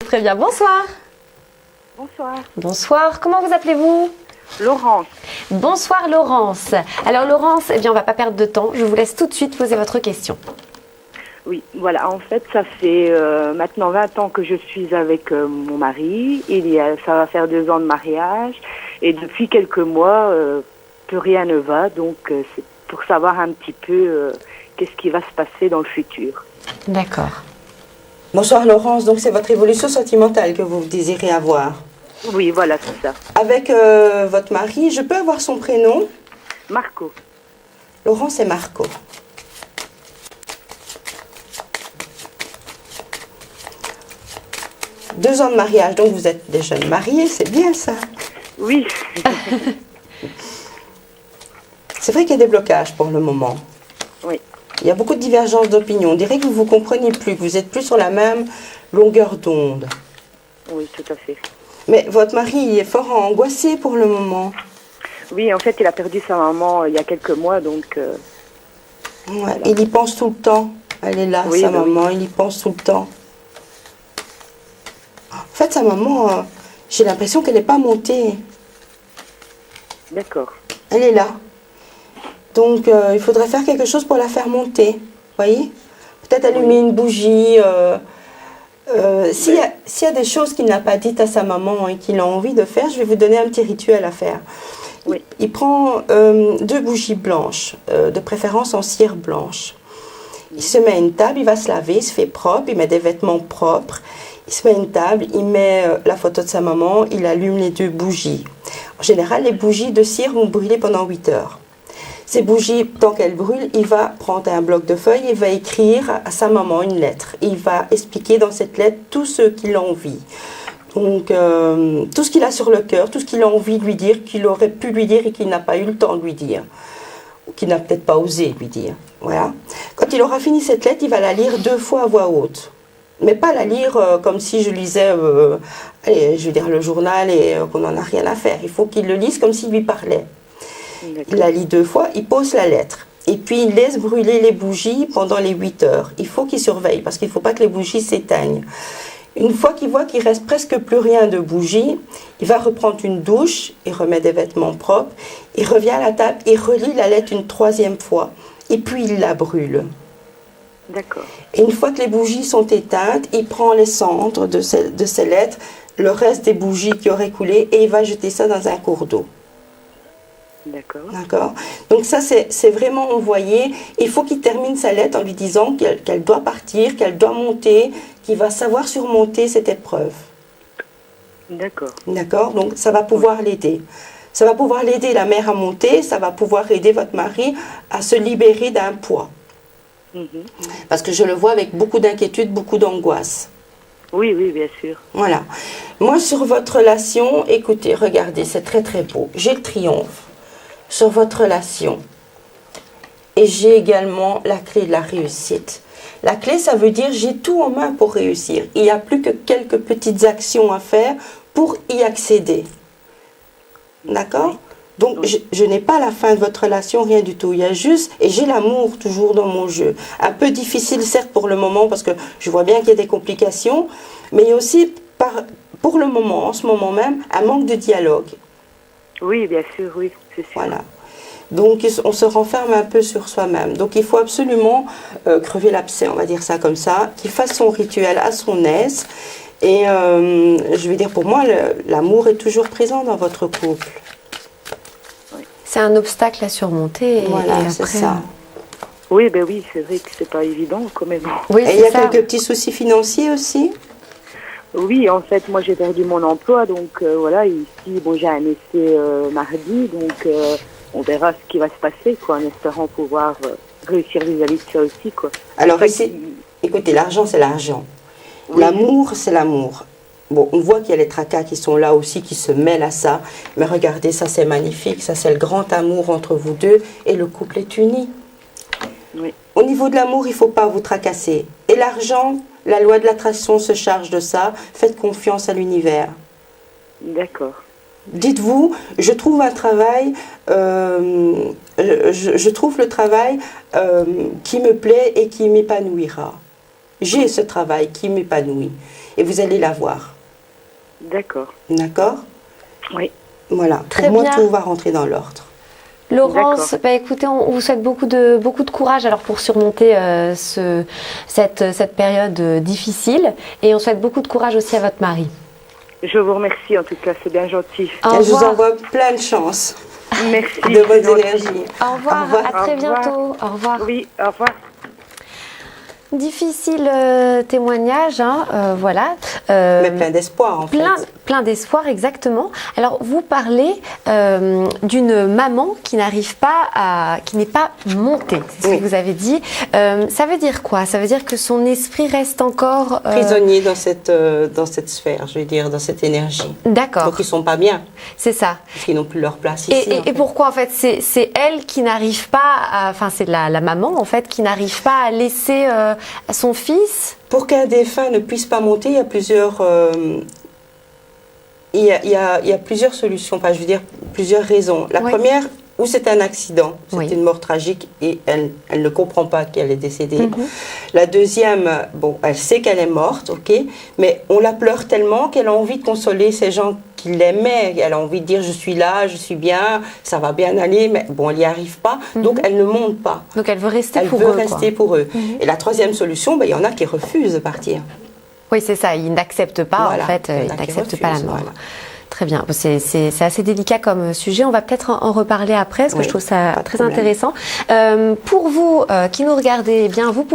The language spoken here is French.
Très bien, bonsoir. Bonsoir. Bonsoir, comment vous appelez-vous? Laurence. Bonsoir Laurence. Alors Laurence, eh bien on va pas perdre de temps, je vous laisse tout de suite poser votre question. Oui, voilà, en fait, ça fait maintenant 20 ans que je suis avec mon mari. Ça va faire 2 ans de mariage. Et depuis quelques mois, plus rien ne va. Donc, c'est pour savoir un petit peu qu'est-ce qui va se passer dans le futur. D'accord. Bonsoir Laurence, donc c'est votre évolution sentimentale que vous désirez avoir. Oui, voilà, c'est ça. Avec votre mari, je peux avoir son prénom? Marco. Laurence et Marco. Deux ans de mariage, donc vous êtes des jeunes mariés, c'est bien ça? Oui. C'est vrai qu'il y a des blocages pour le moment. Oui. Il y a beaucoup de divergences d'opinion. On dirait que vous ne vous comprenez plus, que vous n'êtes plus sur la même longueur d'onde. Oui, tout à fait. Mais votre mari est fort angoissé pour le moment. Oui, en fait, il a perdu sa maman il y a quelques mois, donc... Ouais, voilà. Il y pense tout le temps. Elle est là, Oui, sa bah maman, oui. il y pense tout le temps. En fait, sa maman, j'ai l'impression qu'elle n'est pas montée. D'accord. Elle est là. Donc, il faudrait faire quelque chose pour la faire monter. Voyez? Peut-être allumer une bougie. S'il y a des choses qu'il n'a pas dites à sa maman et qu'il a envie de faire, je vais vous donner un petit rituel à faire. Oui. Il prend 2 bougies blanches, de préférence en cire blanche. Il se met à une table, il va se laver, il se fait propre, il met des vêtements propres. Il se met à une table, il met la photo de sa maman, il allume les 2 bougies. En général, les bougies de cire vont brûler pendant 8 heures. Ces bougies, tant qu'elles brûlent, il va prendre un bloc de feuilles, il va écrire à sa maman une lettre. Il va expliquer dans cette lettre tout ce qu'il a envie. Donc, tout ce qu'il a sur le cœur, tout ce qu'il a envie de lui dire, qu'il aurait pu lui dire et qu'il n'a pas eu le temps de lui dire. Ou qu'il n'a peut-être pas osé lui dire. Voilà. Quand il aura fini cette lettre, il va la lire 2 fois à voix haute. Mais pas la lire comme si je lisais, allez, je veux dire, le journal et qu'on n'en a rien à faire. Il faut qu'il le lise comme s'il lui parlait. Il la lit 2 fois, il pose la lettre. Et puis il laisse brûler les bougies pendant les 8 heures. Il faut qu'il surveille parce qu'il ne faut pas que les bougies s'éteignent. Une fois qu'il voit qu'il reste presque plus rien de bougies, il va reprendre une douche, il remet des vêtements propres, il revient à la table, il relit la lettre une 3e fois. Et puis il la brûle. D'accord. Et une fois que les bougies sont éteintes, il prend les cendres de ces lettres, le reste des bougies qui auraient coulé, et il va jeter ça dans un cours d'eau. D'accord. D'accord. Donc ça, c'est vraiment envoyé. Il faut qu'il termine sa lettre en lui disant qu'elle doit partir, qu'elle doit monter, qu'il va savoir surmonter cette épreuve. D'accord. D'accord. Donc ça va pouvoir l'aider. Ça va pouvoir l'aider, la mère, à monter. Ça va pouvoir aider votre mari à se libérer d'un poids. Parce que je le vois avec beaucoup d'inquiétude, beaucoup d'angoisse. Oui, oui, bien sûr. Voilà. Moi, sur votre relation, écoutez, regardez, c'est très très beau. J'ai le triomphe sur votre relation. Et j'ai également la clé de la réussite. La clé, ça veut dire j'ai tout en main pour réussir. Il n'y a plus que quelques petites actions à faire pour y accéder. D'accord ? Donc, je n'ai pas la fin de votre relation, rien du tout. Il y a juste, et j'ai l'amour toujours dans mon jeu. Un peu difficile, certes, pour le moment, parce que je vois bien qu'il y a des complications, mais il y a aussi, pour le moment, en ce moment même, un manque de dialogue. Oui, bien sûr, oui, c'est sûr. Voilà. Donc, on se renferme un peu sur soi-même. Donc, il faut absolument crever l'abcès, on va dire ça comme ça, qu'il fasse son rituel à son aise. Et je vais dire, pour moi, l'amour est toujours présent dans votre couple. C'est un obstacle à surmonter. Voilà, c'est ça. Oui, ben oui, c'est vrai que c'est pas évident quand même. Oui, et il y a quelques petits soucis financiers aussi? Oui, en fait, moi j'ai perdu mon emploi, donc voilà, ici, bon, j'ai un essai mardi, donc on verra ce qui va se passer, quoi, en espérant pouvoir réussir vis-à-vis de ça aussi, quoi. Alors ici, écoutez, l'argent c'est l'argent. Oui. L'amour c'est l'amour. Bon, on voit qu'il y a les tracas qui sont là aussi, qui se mêlent à ça, mais regardez, ça c'est magnifique, ça c'est le grand amour entre vous deux, et le couple est uni. Oui. Au niveau de l'amour, il ne faut pas vous tracasser. Et l'argent, la loi de l'attraction se charge de ça. Faites confiance à l'univers. D'accord. Dites-vous, je trouve un travail, je trouve le travail qui me plaît et qui m'épanouira. J'ai ce travail qui m'épanouit. et vous allez la voir. D'accord. D'accord? Oui. Voilà. Très Pour moi, bien. tout va rentrer dans l'ordre. Laurence, bah, écoutez, on vous souhaite beaucoup de courage alors pour surmonter cette période difficile, et on souhaite beaucoup de courage aussi à votre mari. Je vous remercie en tout cas, c'est bien gentil. Au Et je vous revoir. envoie plein de chance, Merci. de c'est bonnes gentil. énergies. Au revoir, Au revoir. à très Au revoir. bientôt. Au revoir. Oui, au revoir. Difficile témoignage, hein, voilà. Mais plein d'espoir, en fait. Plein d'espoir, exactement. Alors, vous parlez d'une maman qui n'arrive pas qui n'est pas montée, c'est ce Oui. que vous avez dit. Ça veut dire quoi? Ça veut dire que son esprit reste encore Prisonniers dans cette sphère, je veux dire, dans cette énergie. D'accord, Donc, ils sont pas bien, c'est ça. parce qu'ils n'ont plus leur place ici. Et pourquoi en fait c'est elle qui n'arrive pas, enfin c'est la maman en fait qui n'arrive pas à laisser son fils. Pour qu'un défunt ne puisse pas monter, il y a plusieurs, il y a plusieurs solutions, enfin je veux dire plusieurs raisons. La Oui. première, où c'est un accident, c'est Oui. une mort tragique et elle ne comprend pas qu'elle est décédée. Mhm. La deuxième, bon, elle sait qu'elle est morte, ok, mais on la pleure tellement qu'elle a envie de consoler ces gens qui l'aimaient. Elle a envie de dire je suis là, je suis bien, ça va bien aller, mais bon, elle n'y arrive pas, donc elle ne monte pas. Donc elle veut rester Elle pour veut eux. rester pour eux. Et la troisième solution, ben, il y en a qui refusent de partir. Oui, c'est ça, ils n'acceptent pas Voilà, en fait, il y en a ils qui n'acceptent pas la refusent, mort. voilà. Très bien, c'est assez délicat comme sujet, on va peut-être en reparler après parce que Oui, je trouve ça pas de très problème. intéressant. Pour vous qui nous regardez, eh bien vous